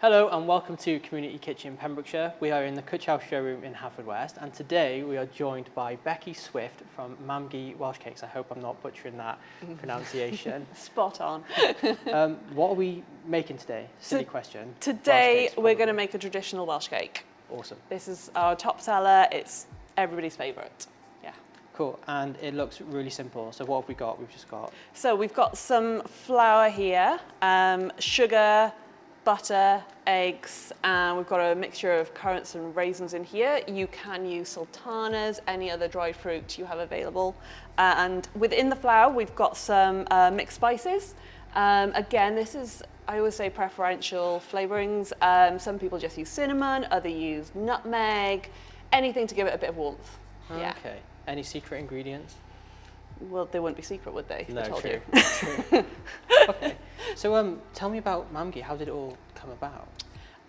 Hello and welcome to Community Kitchen Pembrokeshire. We are in the Cutchow showroom in Haverfordwest, and today we are joined by Becky Swift from Mamgu Welshcakes. I hope I'm not butchering that pronunciation. Spot on. What are we making today? Silly question. Today we're going to make a traditional Welsh cake. Awesome. This is our top seller. It's everybody's favourite. Yeah. Cool, and it looks really simple. So what have we got? We've just got... So we've got some flour here, sugar, butter, eggs, and we've got a mixture of currants and raisins in here. You can use sultanas, any other dried fruit you have available. And within the flour, we've got some mixed spices. Again, this is, I always say, preferential flavourings. Some people just use cinnamon, others use nutmeg, anything to give it a bit of warmth. Yeah. Okay. Any secret ingredients? Well, they wouldn't be secret, would they? No, I told true. you. True. Okay. So tell me about Mamgu. How did it all come about?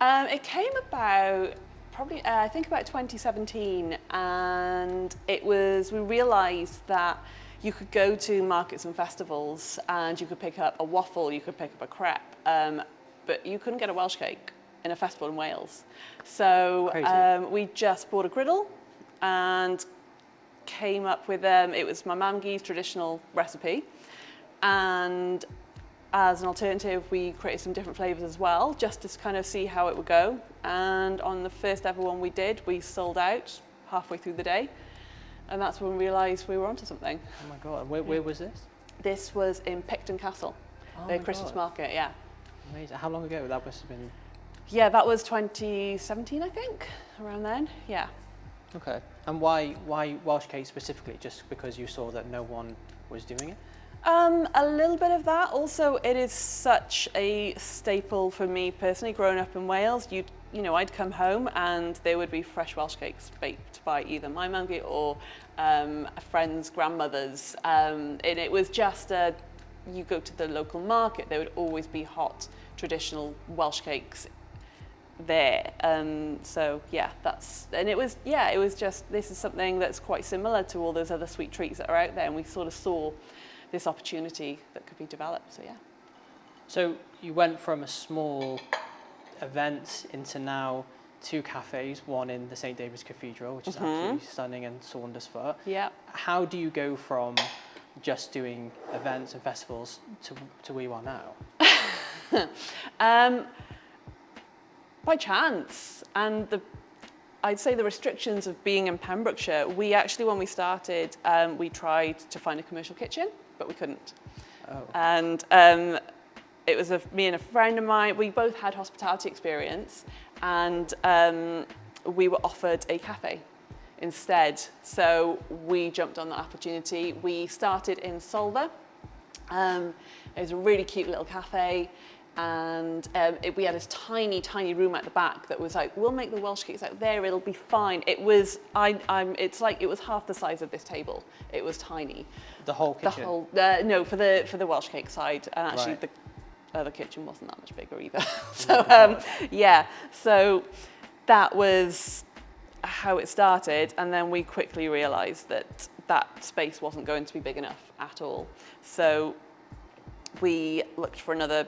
It came about probably, I think about 2017, and we realised that you could go to markets and festivals and you could pick up a waffle, you could pick up a crepe, but you couldn't get a Welsh cake in a festival in Wales. So we just bought a griddle and came up with it was my Mamgu's traditional recipe, and as an alternative we created some different flavours as well, just to kind of see how it would go. And on the first ever one we did, we sold out halfway through the day, and that's when we realised we were onto something. Oh my god, where was this? This was in Picton Castle, the Christmas market. Yeah. Amazing. How long ago that must have been? Yeah, that was 2017, I think, around then. Yeah. Okay. And why Welsh cake specifically? Just because you saw that no one was doing it? A little bit of that. Also, it is such a staple for me personally. Growing up in Wales, you know, I'd come home and there would be fresh Welsh cakes baked by either my Mamgu or a friend's grandmother's. And it was just you go to the local market, there would always be hot traditional Welsh cakes there. So yeah, it was just, this is something that's quite similar to all those other sweet treats that are out there, and we sort of saw this opportunity that could be developed. So yeah. So you went from a small event into now 2 cafes, one in the St David's Cathedral, which is absolutely stunning, and Saundersfoot. Yeah. How do you go from just doing events and festivals to where you are now? By chance, and I'd say the restrictions of being in Pembrokeshire, we actually, when we started, we tried to find a commercial kitchen, but we couldn't. Oh. And it was me and a friend of mine, we both had hospitality experience, and we were offered a cafe instead. So we jumped on that opportunity. We started in Solva. It was a really cute little cafe. And we had this tiny, tiny room at the back that was like, we'll make the Welsh cakes out there, it'll be fine. It was, it's like, it was half the size of this table. It was tiny. The whole kitchen? No, for the Welsh cake side. And actually right. the other kitchen wasn't that much bigger either. So, yeah, so that was how it started. And then we quickly realized that that space wasn't going to be big enough at all. So we looked for another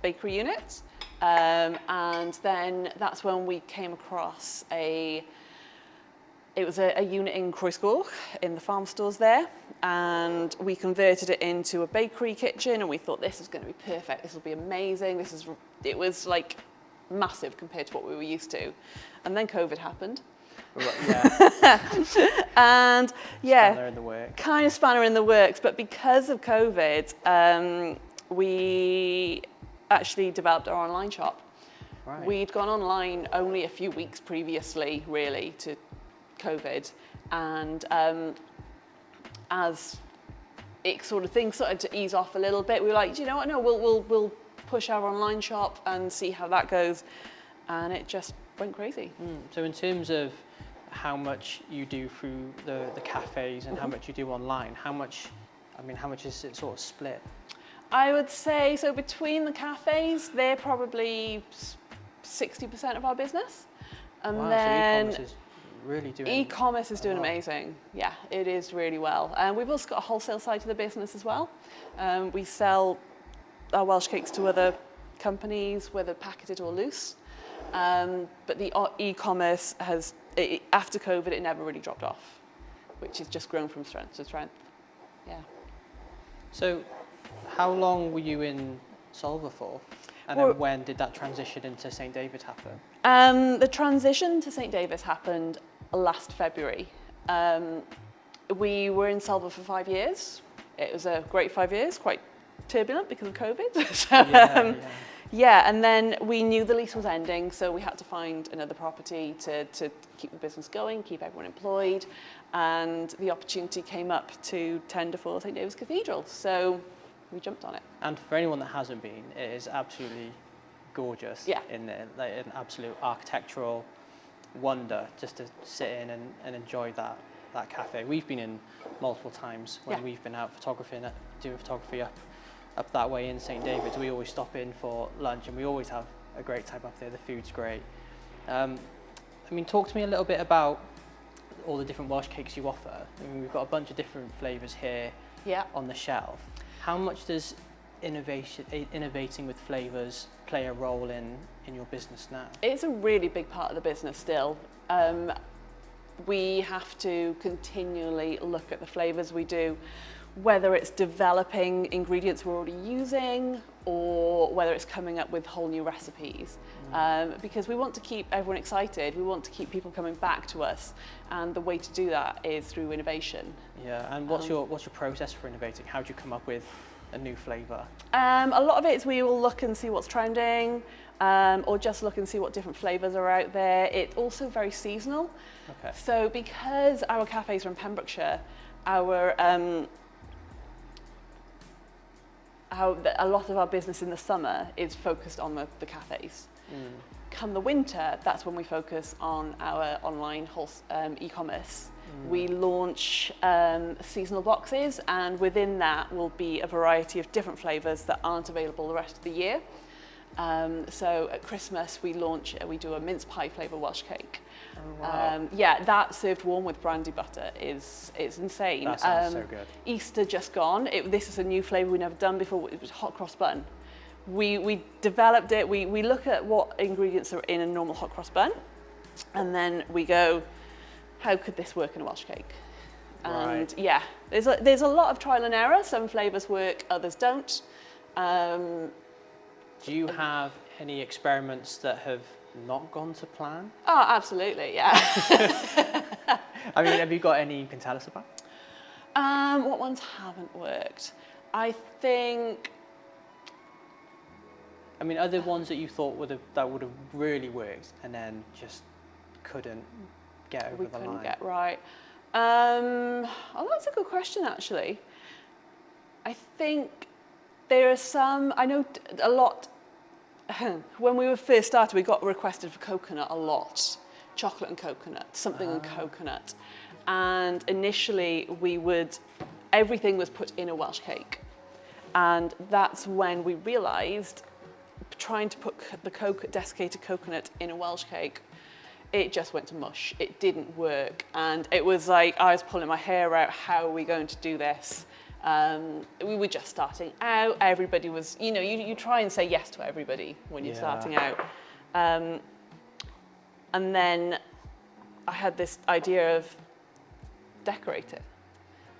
bakery unit, and then that's when we came across it was a unit in Croesgoch in the farm stores there, and we converted it into a bakery kitchen, and we thought this is going to be perfect, this will be amazing, it was like massive compared to what we were used to. And then COVID happened. Yeah. And yeah, spanner in the works. Kind of spanner in the works, but because of COVID, we actually developed our online shop. Right. We'd gone online only a few weeks previously, really, to COVID, and as things started to ease off a little bit, we were like, you know what? No, we'll push our online shop and see how that goes, and it just went crazy. So in terms of how much you do through the cafes and how much you do online, how much is it sort of split? I would say, so between the cafes, they're probably 60% of our business. And wow, then so e-commerce is really doing e-commerce is doing amazing. Yeah, it is really well. And we've also got a wholesale side to the business as well. We sell our Welsh cakes to other companies, whether packeted or loose. But the e-commerce has, after COVID, it never really dropped off, which has just grown from strength to strength. Yeah. So how long were you in Solva for? And then when did that transition into St. David's happen? The transition to St. David's happened last February. We were in Solva for 5 years. It was a great 5 years, quite turbulent because of COVID. So, yeah, and then we knew the lease was ending, so we had to find another property to keep the business going, keep everyone employed, and the opportunity came up to tender for St. David's Cathedral, so we jumped on it. And for anyone that hasn't been, it is absolutely gorgeous in there, like an absolute architectural wonder just to sit in and enjoy that cafe. We've been in multiple times when we've been out doing photography up that way in St. David's. We always stop in for lunch and we always have a great time up there. The food's great. I mean, talk to me a little bit about all the different Welsh cakes you offer. I mean, we've got a bunch of different flavours here on the shelf. How much does innovating with flavours play a role in your business now? It's a really big part of the business still. We have to continually look at the flavours we do, whether it's developing ingredients we're already using or whether it's coming up with whole new recipes. Because we want to keep everyone excited, we want to keep people coming back to us, and the way to do that is through innovation. Yeah, and what's your process for innovating? How do you come up with a new flavour? A lot of it is we will look and see what's trending, or just look and see what different flavours are out there. It's also very seasonal. Okay. So because our cafes are in Pembrokeshire, a lot of our business in the summer is focused on the cafes. Come the winter, that's when we focus on our online e-commerce. We launch seasonal boxes, and within that will be a variety of different flavours that aren't available the rest of the year. So at Christmas we do a mince pie flavour Welsh cake. Oh, wow. Yeah, that served warm with brandy butter is insane. That sounds so good. Easter just gone. This is a new flavour we've never done before. It was hot cross bun. We developed it. We look at what ingredients are in a normal hot cross bun, and then we go, how could this work in a Welsh cake? And yeah, there's a lot of trial and error. Some flavours work, others don't. Do you have any experiments that have not gone to plan? Oh, absolutely, yeah. I mean, have you got any you can tell us about? What ones haven't worked? I think... I mean, are there ones that you thought would have really worked and then just couldn't get over the line? We couldn't get right. Oh, that's a good question, actually. I think there are some, I know a lot, when we were first started, we got requested for coconut a lot. Chocolate and coconut, something and coconut. And initially everything was put in a Welsh cake. And that's when we realised trying to put the desiccated coconut in a Welsh cake, it just went to mush. It didn't work. And it was like, I was pulling my hair out, how are we going to do this? We were just starting out. Everybody was, you try and say yes to everybody when you're starting out. And then I had this idea of decorate it.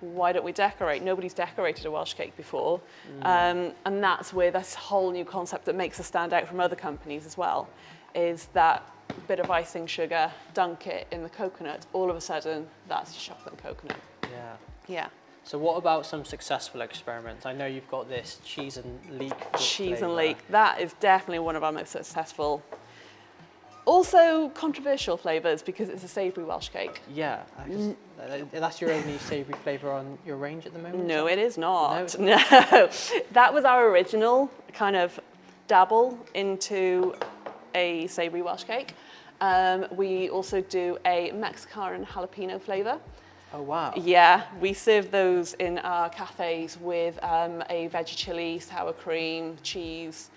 Why don't we decorate? Nobody's decorated a Welsh cake before. And that's where this whole new concept that makes us stand out from other companies as well, is that bit of icing sugar, dunk it in the coconut, all of a sudden that's chocolate and coconut. Yeah. Yeah. So what about some successful experiments? I know you've got this cheese and leek Cheese flavour. and leek, that is definitely one of our most successful. Also controversial flavours because it's a savoury Welsh cake. Yeah, that's your only savoury flavour on your range at the moment? No, it is not. No. That was our original kind of dabble into a savoury Welsh cake. We also do a Mexican jalapeno flavour. Oh, wow. Yeah, we serve those in our cafes with a veggie chili, sour cream, cheese.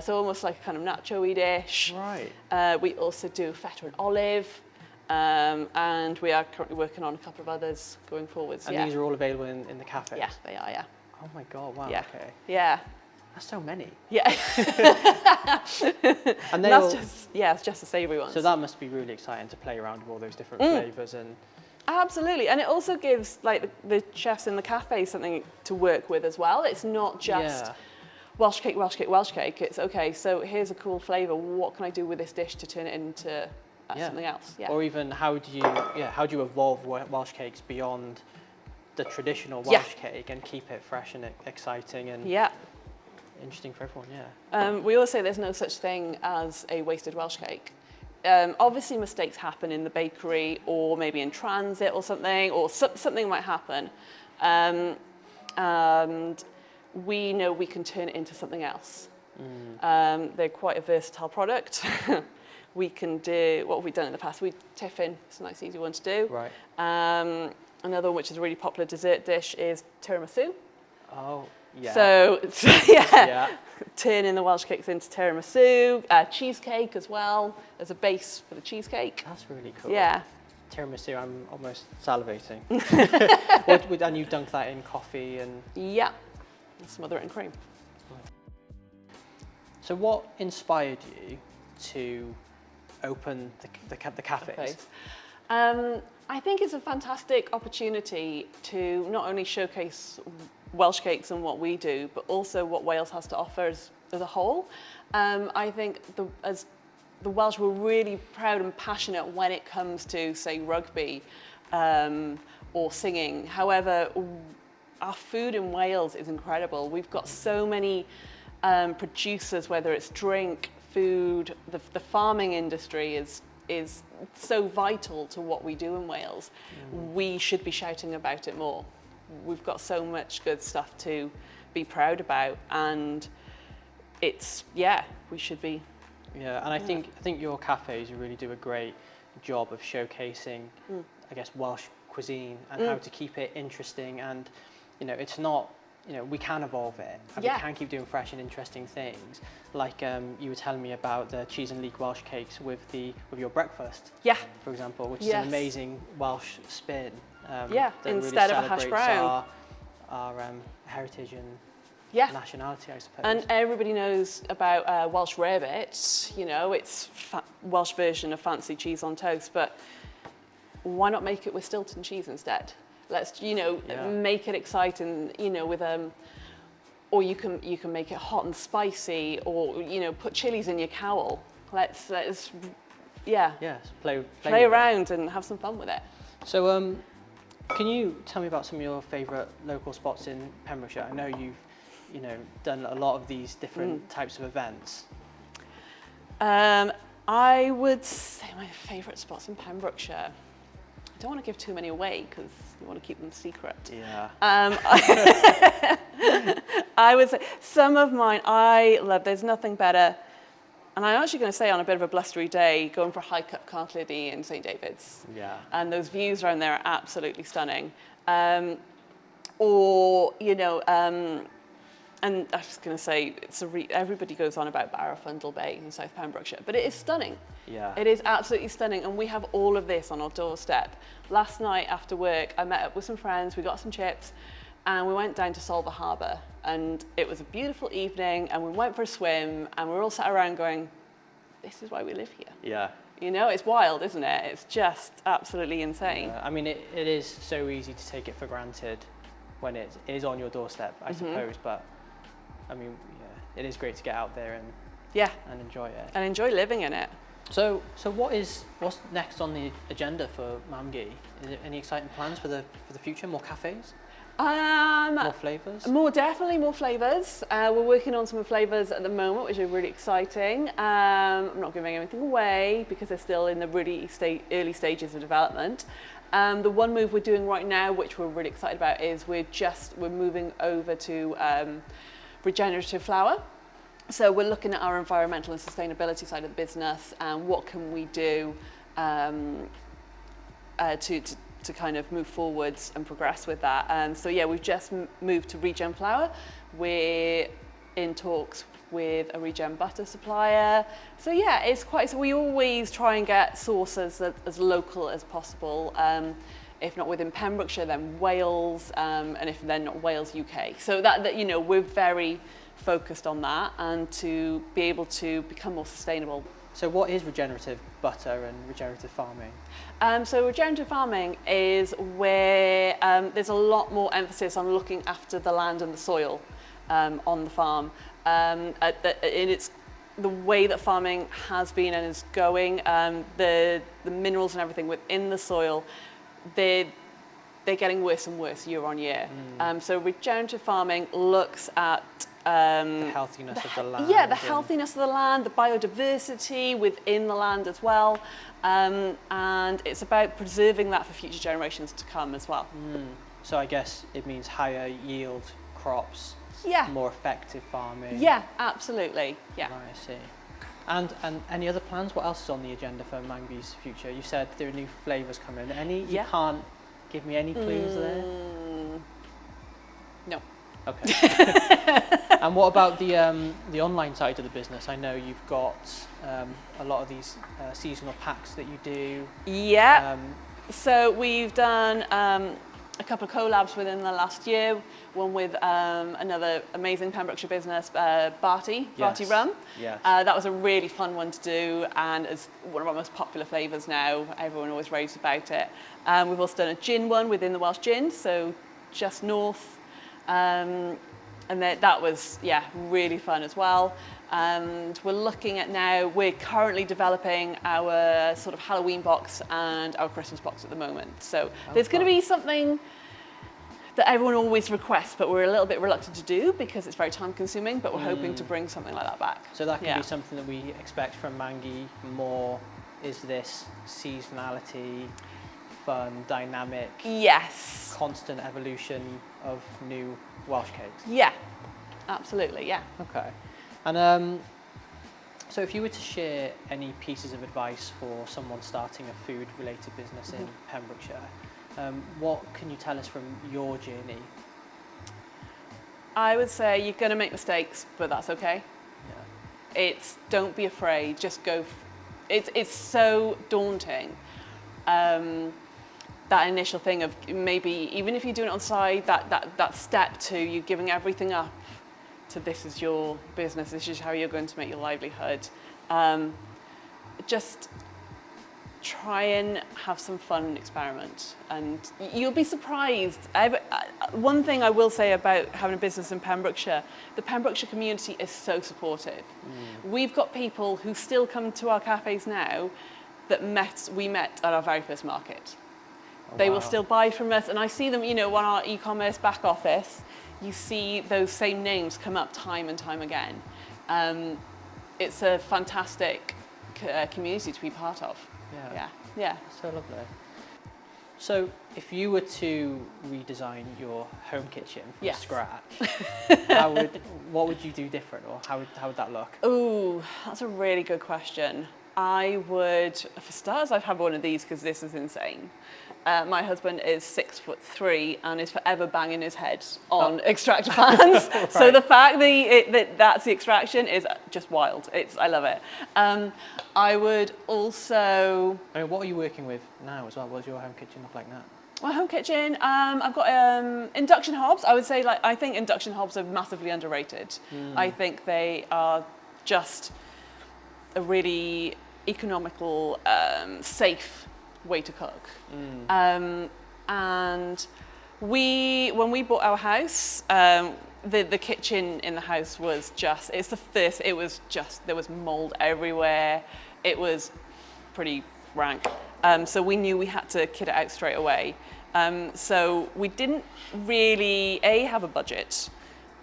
So almost like a kind of nacho-y dish. Right. We also do feta and olive. And we are currently working on a couple of others going forwards. And these are all available in the cafe? Yeah, they are, yeah. Oh my God, wow, yeah. okay. Yeah. That's so many. Yeah. And that's it's just the savoury ones. So that must be really exciting to play around with all those different flavours and. Absolutely, and it also gives like the chefs in the cafe something to work with as well. It's not just Welsh cake, Welsh cake, Welsh cake. It's okay. So here's a cool flavour. What can I do with this dish to turn it into something else? Yeah. Or even how do you evolve Welsh cakes beyond the traditional Welsh cake and keep it fresh and exciting and interesting for everyone? Yeah. We always say there's no such thing as a wasted Welsh cake. Obviously mistakes happen in the bakery or maybe in transit or something, or something might happen. And we know we can turn it into something else. They're quite a versatile product. We can do, what have we done in the past? We tiffin, it's a nice easy one to do. Right. Another one which is a really popular dessert dish is tiramisu. Oh, yeah. So turning the Welsh cakes into tiramisu, cheesecake as well as a base for the cheesecake. That's really cool. Yeah. Tiramisu, I'm almost salivating. And you dunk that in coffee and... Yeah, and smother it in cream. So what inspired you to open the cafes? I think it's a fantastic opportunity to not only showcase Welsh cakes and what we do, but also what Wales has to offer as a whole. I think as the Welsh were really proud and passionate when it comes to, say, rugby or singing. However, our food in Wales is incredible. We've got so many producers, whether it's drink, food, the farming industry is so vital to what we do in Wales. We should be shouting about it more. We've got so much good stuff to be proud about, and we should be. Yeah, and I think your cafes really do a great job of showcasing, I guess, Welsh cuisine and how to keep it interesting. And it's not, we can evolve it, and we can keep doing fresh and interesting things. Like you were telling me about the cheese and leek Welsh cakes with your breakfast. Yeah. For example, which is an amazing Welsh spin. That instead really of a hash brown. Our heritage and nationality, I suppose. And everybody knows about Welsh rarebit. It's Welsh version of fancy cheese on toast, but why not make it with Stilton cheese instead? Let's make it exciting. With or you can make it hot and spicy, or put chilies in your cowl. Let's play around and have some fun with it. So can you tell me about some of your favourite local spots in Pembrokeshire? I know you've done a lot of these different types of events. I would say my favourite spots in Pembrokeshire. I don't want to give too many away because you want to keep them secret. Yeah. I would say some of mine I love. There's nothing better. And I'm actually going to say on a bit of a blustery day, going for a hike up Carclady in St David's. Yeah. And those views around there are absolutely stunning. And I was going to say, everybody goes on about Barrowfundle Bay in South Pembrokeshire, but it is stunning. Yeah. It is absolutely stunning, and we have all of this on our doorstep. Last night after work, I met up with some friends, we got some chips, and we went down to Solva Harbour, and it was a beautiful evening, and we went for a swim, and we were all sat around going, this is why we live here. Yeah. It's wild, isn't it? It's just absolutely insane. I mean, it is so easy to take it for granted when it is on your doorstep, I suppose, but I mean, it is great to get out there and enjoy it. And enjoy living in it. So what's next on the agenda for Mamgu? Is there any exciting plans for the future? More cafes? More flavours? Definitely more flavours. We're working on some flavours at the moment, which are really exciting. I'm not giving anything away because they're still in the really early stages of development. The one move we're doing right now, which we're really excited about, is we're moving over to regenerative flour. So we're looking at our environmental and sustainability side of the business and what can we do to kind of move forwards and progress with that. We've just moved to regen flour. We're in talks with a regen butter supplier. So we always try and get sources as local as possible. If not within Pembrokeshire, then Wales, and if then not Wales, UK. So that we're very, focused on that and to be able to become more sustainable. So what is regenerative butter and regenerative farming? So regenerative farming is where there's a lot more emphasis on looking after the land and the soil on the farm. It's the way that farming has been and is going, the minerals and everything within the soil, they're getting worse and worse year on year. So regenerative farming looks at the healthiness of the land. Yeah, the healthiness of the land, the biodiversity within the land as well. And it's about preserving that for future generations to come as well. So I guess it means higher yield crops, more effective farming. Yeah, absolutely. Yeah. Right, I see. And any other plans? What else is on the agenda for Mamgu's future? You said there are new flavours coming. You can't give me any clues there? No. Okay. And what about the online side of the business? I know you've got a lot of these seasonal packs that you do. Yeah. So we've done a couple of collabs within the last year. One with another amazing Pembrokeshire business, Barty Rum. Yes. That was a really fun one to do, and it's one of our most popular flavours now. Everyone always raves about it. We've also done a gin one within the Welsh Gin, so just north. And that was, really fun as well. And we're looking at now, we're currently developing our sort of Halloween box and our Christmas box at the moment. So there's going to be something that everyone always requests, but we're a little bit reluctant to do because it's very time consuming, but we're hoping to bring something like that back. So that can be something that we expect from Mamgu more, is this seasonality, fun, dynamic, constant evolution of new Welsh cakes. Yeah, absolutely, yeah. Okay. And so if you were to share any pieces of advice for someone starting a food-related business in Pembrokeshire, what can you tell us from your journey? I would say you're going to make mistakes, but that's okay. Yeah. Don't be afraid, just go. It's so daunting. That initial thing of maybe, even if you're doing it on the side, that step to you giving everything up to this is your business, this is how you're going to make your livelihood. Just try and have some fun and experiment, and you'll be surprised. One thing I will say about having a business in Pembrokeshire, the Pembrokeshire community is so supportive. We've got people who still come to our cafes now that we met at our very first market. They will still buy from us, and I see them, on our e-commerce back office, you see those same names come up time and time again. It's a fantastic community to be part of. Yeah. So lovely. So if you were to redesign your home kitchen from scratch, what would you do different, or how would that look? Ooh, that's a really good question. I would, for starters, I've had one of these because this is insane. My husband is 6'3" and is forever banging his head on extractor pans. Right. So the fact that's the extraction is just wild. I love it. I would also... what are you working with now as well? What does your home kitchen look like now? My home kitchen, I've got induction hobs. I would say, I think induction hobs are massively underrated. I think they are just a really economical, safe way to cook. And when we bought our house, the kitchen in the house was there was mold everywhere. It was pretty rank. So we knew we had to kit it out straight away. So we didn't really, have a budget.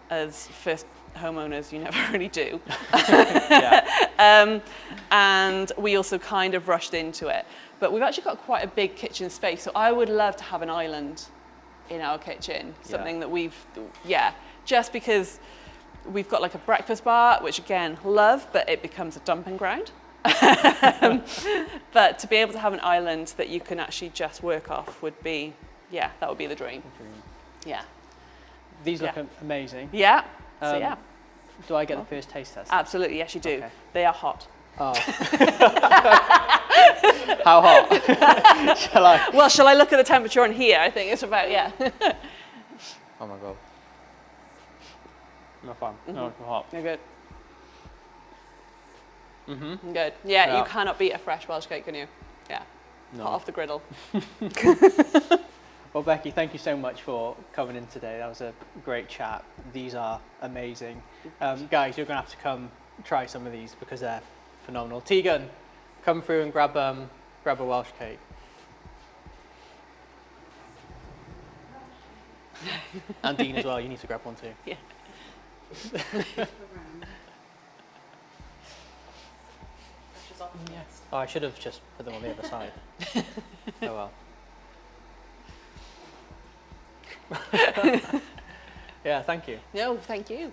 As first homeowners, you never really do. And we also kind of rushed into it. But we've actually got quite a big kitchen space, so I would love to have an island in our kitchen, something that just because we've got like a breakfast bar, which again, love, but it becomes a dumping ground. But to be able to have an island that you can actually just work off would be, that would be the dream. Yeah. These look amazing. Yeah. Do I get the first taste test? Absolutely, yes you do. Okay. They are hot. Oh. How hot? Shall I look at the temperature on here? I think it's about, Oh my God. No fun. No, hot. They're good. Mm-hmm. Good. Yeah, Yeah. you cannot beat a fresh Welsh cake, can you? Yeah. No. Hot off the griddle. Well, Becky, thank you so much for coming in today. That was a great chat. These are amazing. Guys, you're going to have to come try some of these because they're phenomenal. Tegan, come through and grab a Welsh cake. And Dean as well, you need to grab one too. Yeah. Yes. Oh, I should have just put them on the other side. Oh well. Yeah, thank you. No, thank you.